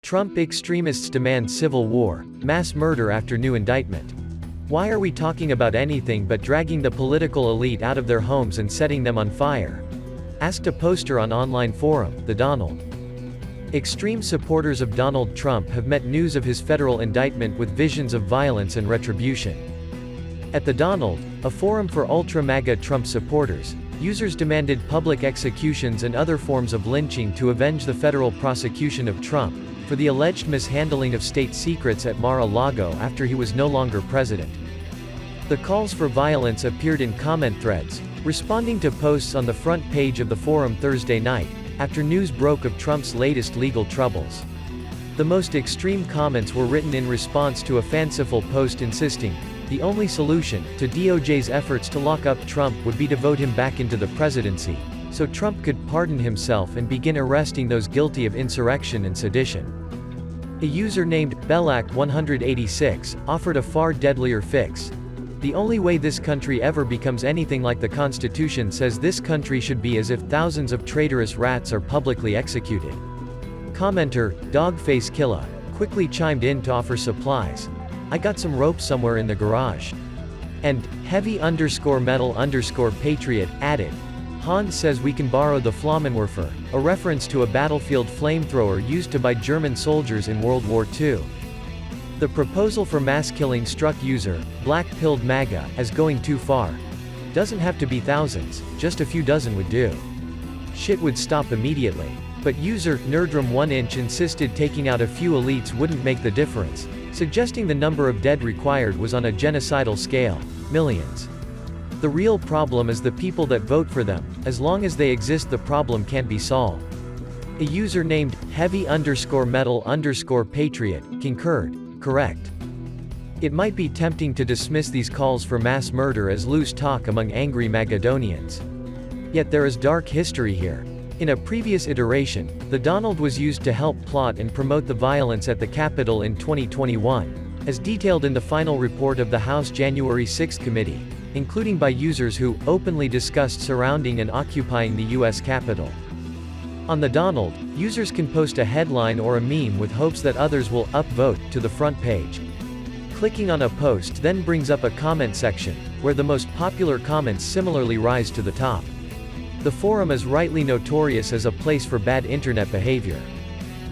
Trump extremists demand civil war, mass murder after new indictment. Why are we talking about anything but dragging the political elite out of their homes and setting them on fire? Asked a poster on online forum, The Donald. Extreme supporters of Donald Trump have met news of his federal indictment with visions of violence and retribution. At The Donald, a forum for ultra-MAGA Trump supporters, users demanded public executions and other forms of lynching to avenge the federal prosecution of Trump for the alleged mishandling of state secrets at Mar-a-Lago after he was no longer president. The calls for violence appeared in comment threads, responding to posts on the front page of the forum Thursday night, after news broke of Trump's latest legal troubles. The most extreme comments were written in response to a fanciful post insisting, the only solution to DOJ's efforts to lock up Trump would be to vote him back into the presidency, so Trump could pardon himself and begin arresting those guilty of insurrection and sedition. A user named Belak186 offered a far deadlier fix. The only way this country ever becomes anything like the Constitution says this country should be as if thousands of traitorous rats are publicly executed. Commenter, Dogfacekilla, quickly chimed in to offer supplies. I got some rope somewhere in the garage. And, heavy_metal_patriot, added, Hans says we can borrow the Flammenwerfer, a reference to a battlefield flamethrower used to buy German soldiers in World War II. The proposal for mass killing struck user, Black-Pilled MAGA, as going too far. Doesn't have to be thousands, just a few dozen would do. Shit would stop immediately. But user, Nerdrum1inch insisted taking out a few elites wouldn't make the difference, suggesting the number of dead required was on a genocidal scale, millions. The real problem is the people that vote for them. As long as they exist the problem can't be solved. A user named heavy_metal_patriot concurred. Correct. It might be tempting to dismiss these calls for mass murder as loose talk among angry Magadonians. Yet there is dark history here. In a previous iteration, the Donald was used to help plot and promote the violence at the Capitol in 2021, as detailed in the final report of the House January 6 committee, including by users who openly discussed surrounding and occupying the U.S. Capitol. On the Donald, users can post a headline or a meme with hopes that others will upvote to the front page. Clicking on a post then brings up a comment section, where the most popular comments similarly rise to the top. The forum is rightly notorious as a place for bad internet behavior.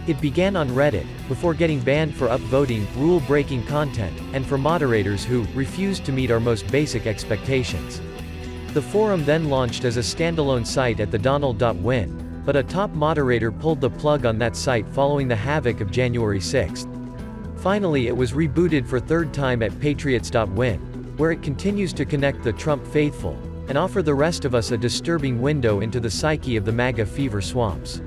It began on Reddit, before getting banned for upvoting, rule-breaking content, and for moderators who refused to meet our most basic expectations. The forum then launched as a standalone site at thedonald.win, but a top moderator pulled the plug on that site following the havoc of January 6. Finally it was rebooted for third time at patriots.win, where it continues to connect the Trump faithful, and offer the rest of us a disturbing window into the psyche of the MAGA fever swamps.